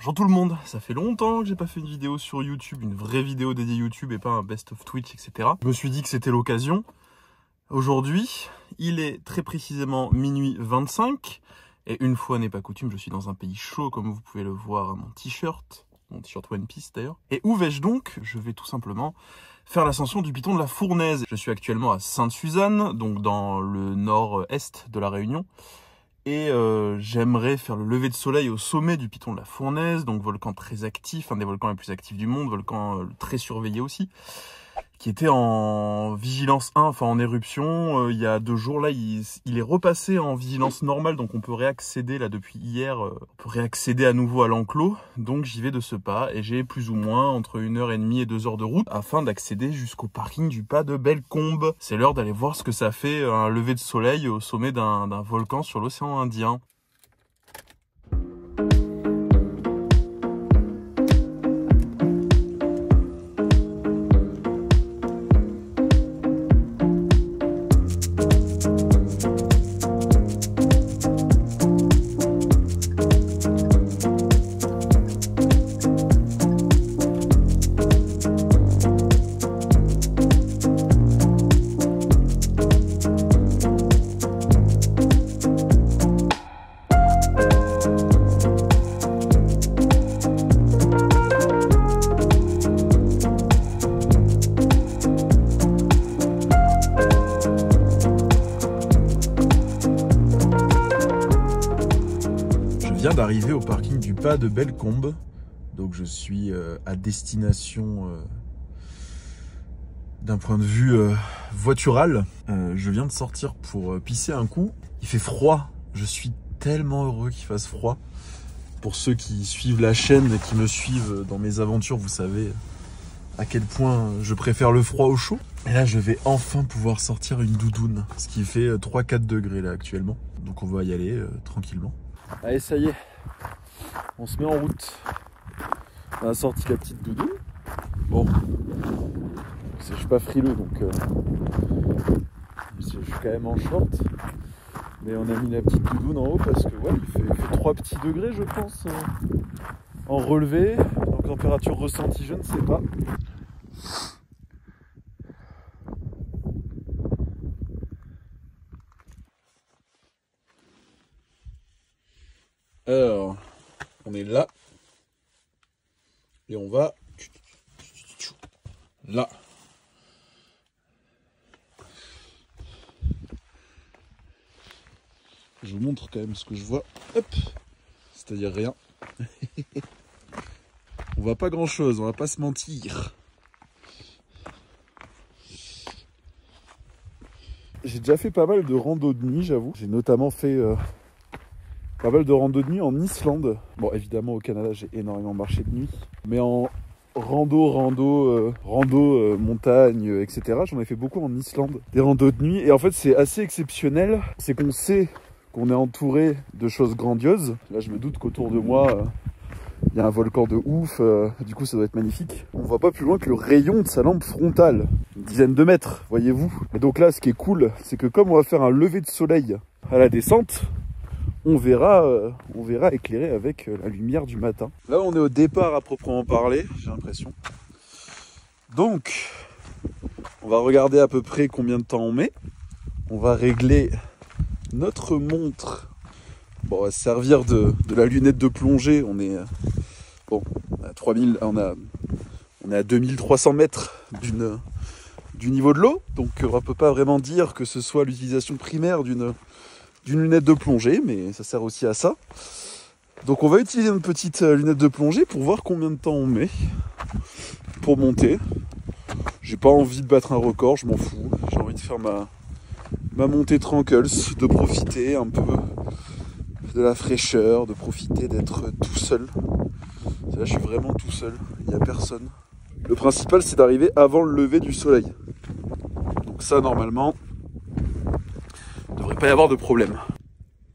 Bonjour tout le monde, ça fait longtemps que j'ai pas fait une vidéo sur YouTube, une vraie vidéo dédiée YouTube et pas un best of Twitch, etc. Je me suis dit que c'était l'occasion. Aujourd'hui, il est très précisément minuit 25. Et une fois n'est pas coutume, je suis dans un pays chaud comme vous pouvez le voir à mon t-shirt One Piece d'ailleurs. Et où vais-je donc? Je vais tout simplement faire l'ascension du piton de la Fournaise. Je suis actuellement à Sainte-Suzanne, donc dans le nord-est de la Réunion. Et j'aimerais faire le lever de soleil au sommet du piton de la Fournaise, donc volcan très actif, un des volcans les plus actifs du monde, volcan très surveillé aussi, qui était en vigilance 1, enfin en éruption, il y a 2 jours. Là, il est repassé en vigilance normale, donc on peut réaccéder, là depuis hier, on peut réaccéder à nouveau à l'enclos. Donc j'y vais de ce pas, et j'ai plus ou moins entre 1h30 et 2 heures de route, afin d'accéder jusqu'au parking du pas de Bellecombe. C'est l'heure d'aller voir ce que ça fait un lever de soleil au sommet d'un volcan sur l'océan Indien. Je viens d'arriver au parking du pas de Bellecombe, donc je suis à destination d'un point de vue voitural. Je viens de sortir pour pisser un coup. Il fait froid, je suis tellement heureux qu'il fasse froid. Pour ceux qui suivent la chaîne et qui me suivent dans mes aventures, vous savez à quel point je préfère le froid au chaud. Et là je vais enfin pouvoir sortir une doudoune, ce qui fait 3-4 degrés là actuellement. Donc on va y aller tranquillement. Allez, ça y est, on se met en route. On a sorti la petite doudoune. Bon, je suis pas frileux, donc je suis quand même en short. Mais on a mis la petite doudoune en haut parce que ouais, il fait 3 petits degrés, je pense, en relevé. Donc température ressentie, je ne sais pas. Alors, on est là, et on va là. Je vous montre quand même ce que je vois. Hop, c'est-à-dire rien. On voit pas grand-chose, on va pas se mentir. J'ai déjà fait pas mal de rando de nuit, j'avoue. J'ai notamment fait pas mal de rando de nuit en Islande. Bon, évidemment, au Canada, j'ai énormément marché de nuit. Mais en rando, montagne, etc., j'en ai fait beaucoup en Islande. Des randos de nuit. Et en fait, c'est assez exceptionnel. C'est qu'on sait qu'on est entouré de choses grandioses. Là, je me doute qu'autour de moi, il y a un volcan de ouf. Du coup, ça doit être magnifique. On voit pas plus loin que le rayon de sa lampe frontale. Une dizaine de mètres, voyez-vous. Et donc là, ce qui est cool, c'est que comme on va faire un lever de soleil à la descente, on verra éclairé avec la lumière du matin. Là, on est au départ à proprement parler, j'ai l'impression. Donc, on va regarder à peu près combien de temps on met. On va régler notre montre. Bon, on va se servir de la lunette de plongée. On est bon, à 3000, on est à 2300 mètres du niveau de l'eau. Donc, on ne peut pas vraiment dire que ce soit l'utilisation primaire d'une lunette de plongée, mais ça sert aussi à ça. Donc on va utiliser une petite lunette de plongée pour voir combien de temps on met pour monter. J'ai pas envie de battre un record, je m'en fous. J'ai envie de faire ma montée tranquille, de profiter un peu de la fraîcheur, de profiter d'être tout seul. Là, je suis vraiment tout seul, il n'y a personne. Le principal, c'est d'arriver avant le lever du soleil. Donc ça, normalement, devrait pas y avoir de problème.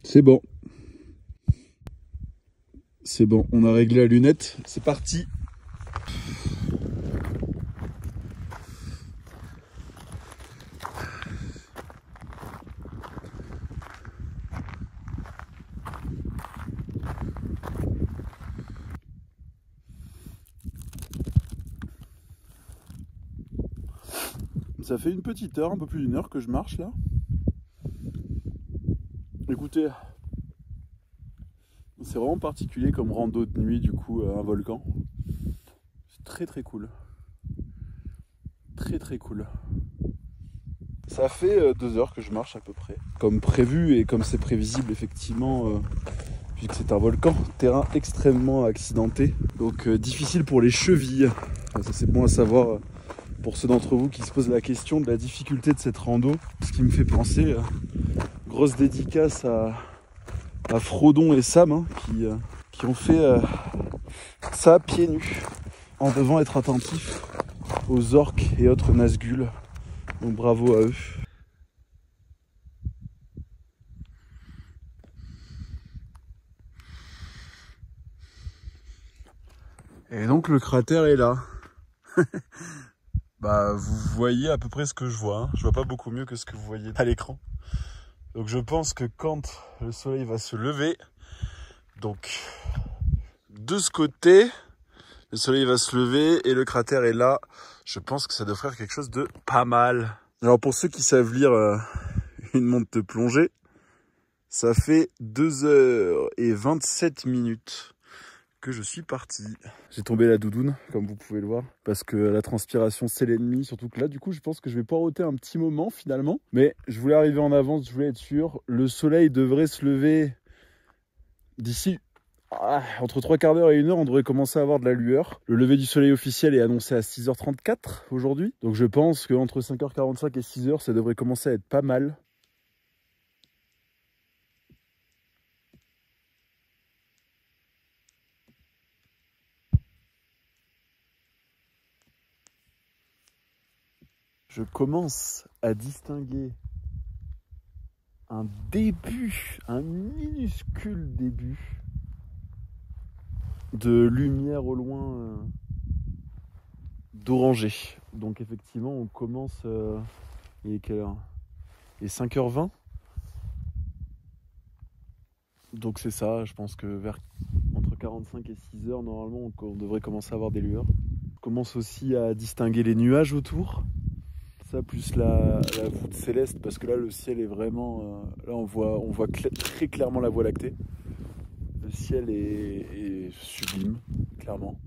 C'est bon. C'est bon, on a réglé la lunette. C'est parti. Ça fait une petite heure, un peu plus d'une heure que je marche là. Écoutez, c'est vraiment particulier comme rando de nuit du coup à un volcan. C'est très très cool. Très très cool. Ça fait 2 heures que je marche à peu près. Comme prévu et comme c'est prévisible effectivement, puisque c'est un volcan, terrain extrêmement accidenté. Donc difficile pour les chevilles. Ça c'est bon à savoir pour ceux d'entre vous qui se posent la question de la difficulté de cette rando. Ce qui me fait penser, grosse dédicace à Frodon et Sam hein, qui ont fait ça pieds nus en devant être attentifs aux orques et autres Nazgûl. Donc bravo à eux. Et donc le cratère est là. Bah vous voyez à peu près ce que je vois. Hein. Je vois pas beaucoup mieux que ce que vous voyez à l'écran. Donc je pense que quand le soleil va se lever, donc de ce côté, le soleil va se lever et le cratère est là. Je pense que ça devrait faire quelque chose de pas mal. Alors pour ceux qui savent lire une montre de plongée, ça fait 2h27 que je suis parti. J'ai tombé la doudoune, comme vous pouvez le voir, parce que la transpiration c'est l'ennemi, surtout que là du coup je pense que je vais poireauter un petit moment finalement. Mais je voulais arriver en avance, je voulais être sûr. Le soleil devrait se lever d'ici entre 3/4 d'heure et 1 heure, on devrait commencer à avoir de la lueur. Le lever du soleil officiel est annoncé à 6h34 aujourd'hui. Donc je pense qu'entre 5h45 et 6h, ça devrait commencer à être pas mal. Je commence à distinguer un début, un minuscule début de lumière au loin d'orangé. Donc effectivement on commence, il est quelle heure? Il est 5h20. Donc c'est ça, je pense que vers entre 45 et 6h normalement on devrait commencer à avoir des lueurs. On commence aussi à distinguer les nuages autour. Ça plus la voûte céleste parce que là le ciel est vraiment... là on voit très clairement la Voie lactée. Le ciel est sublime, clairement.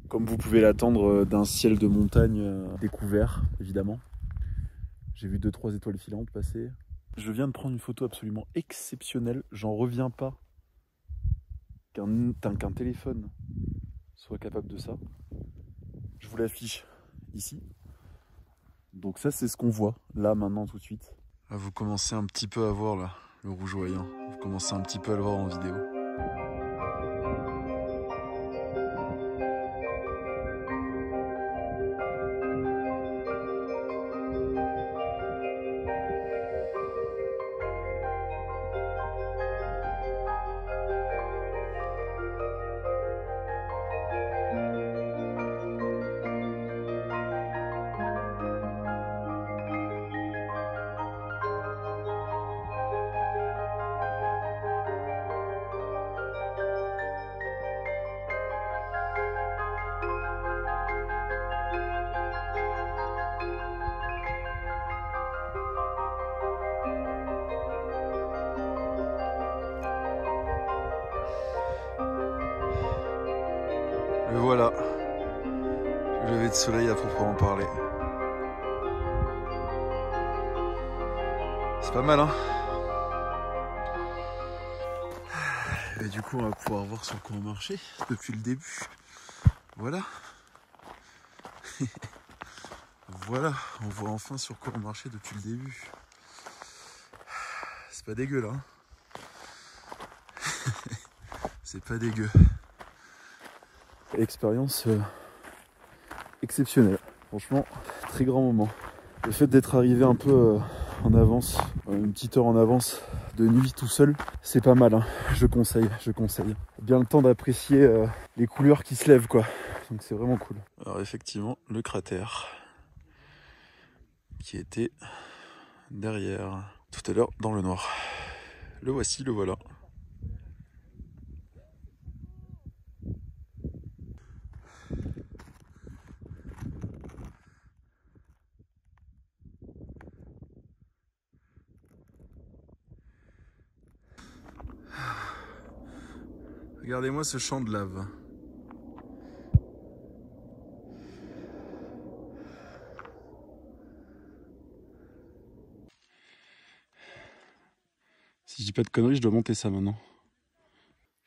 Comme vous pouvez l'attendre d'un ciel de montagne découvert, évidemment. J'ai vu 2-3 étoiles filantes passer. Je viens de prendre une photo absolument exceptionnelle. J'en reviens pas qu'un téléphone soit capable de ça. Je vous l'affiche ici. Donc ça c'est ce qu'on voit là maintenant tout de suite. Là, vous commencez un petit peu à voir là, le rougeoyant. Vous commencez un petit peu à le voir en vidéo. Le voilà, le lever de soleil à proprement parler. C'est pas mal hein. Et du coup on va pouvoir voir sur quoi on marchait depuis le début. Voilà. Voilà, on voit enfin sur quoi on marchait depuis le début. C'est pas dégueu là. C'est pas dégueu. Expérience exceptionnelle. Franchement, très grand moment. Le fait d'être arrivé un peu en avance, une petite heure en avance, de nuit tout seul, c'est pas mal. Hein. Je conseille. Bien le temps d'apprécier les couleurs qui se lèvent quoi. Donc c'est vraiment cool. Alors effectivement, le cratère qui était derrière tout à l'heure dans le noir. Le voici, le voilà. Regardez-moi ce champ de lave. Si je dis pas de conneries, je dois monter ça maintenant.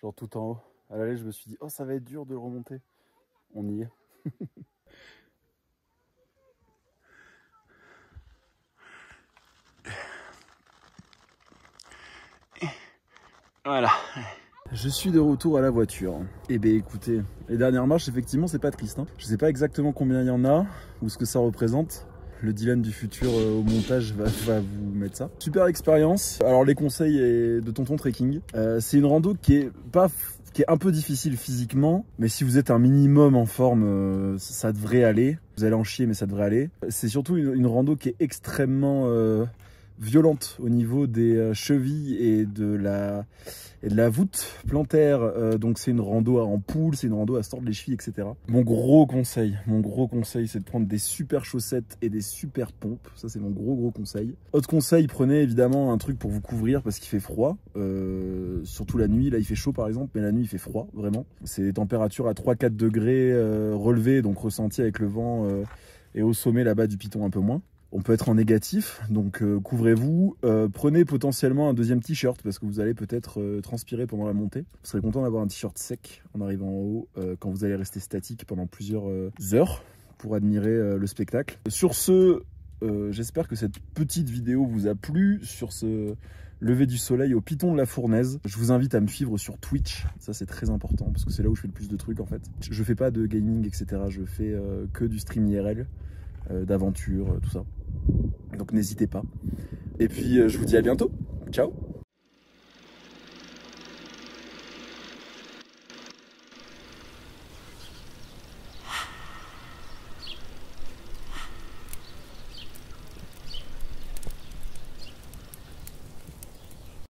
Genre tout en haut. À l'aller, je me suis dit, oh, ça va être dur de le remonter. On y est. Voilà. Je suis de retour à la voiture. Eh bien écoutez, les dernières marches, effectivement, c'est pas triste. Hein. Je sais pas exactement combien il y en a ou ce que ça représente. Le Dylan du futur au montage va vous mettre ça. Super expérience. Alors les conseils de Tonton Trekking. C'est une rando qui est un peu difficile physiquement, mais si vous êtes un minimum en forme, ça devrait aller. Vous allez en chier, mais ça devrait aller. C'est surtout une rando qui est extrêmement violente au niveau des chevilles et de la voûte plantaire. Donc c'est une rando en poule, c'est une rando à se tordre les chevilles, etc. Mon gros conseil, c'est de prendre des super chaussettes et des super pompes. Ça c'est mon gros conseil. Autre conseil, prenez évidemment un truc pour vous couvrir parce qu'il fait froid. Surtout la nuit, là il fait chaud par exemple, mais la nuit il fait froid, vraiment. C'est des températures à 3-4 degrés relevées, donc ressenties avec le vent et au sommet là-bas du piton un peu moins. On peut être en négatif, donc couvrez-vous. Prenez potentiellement un deuxième t-shirt parce que vous allez peut-être transpirer pendant la montée. Vous serez content d'avoir un t-shirt sec en arrivant en haut quand vous allez rester statique pendant plusieurs heures pour admirer le spectacle. Sur ce, j'espère que cette petite vidéo vous a plu sur ce lever du soleil au piton de la Fournaise. Je vous invite à me suivre sur Twitch, ça c'est très important parce que c'est là où je fais le plus de trucs en fait. Je fais pas de gaming, etc. Je fais que du stream IRL. D'aventure, tout ça. Donc n'hésitez pas. Et puis je vous dis à bientôt. Ciao.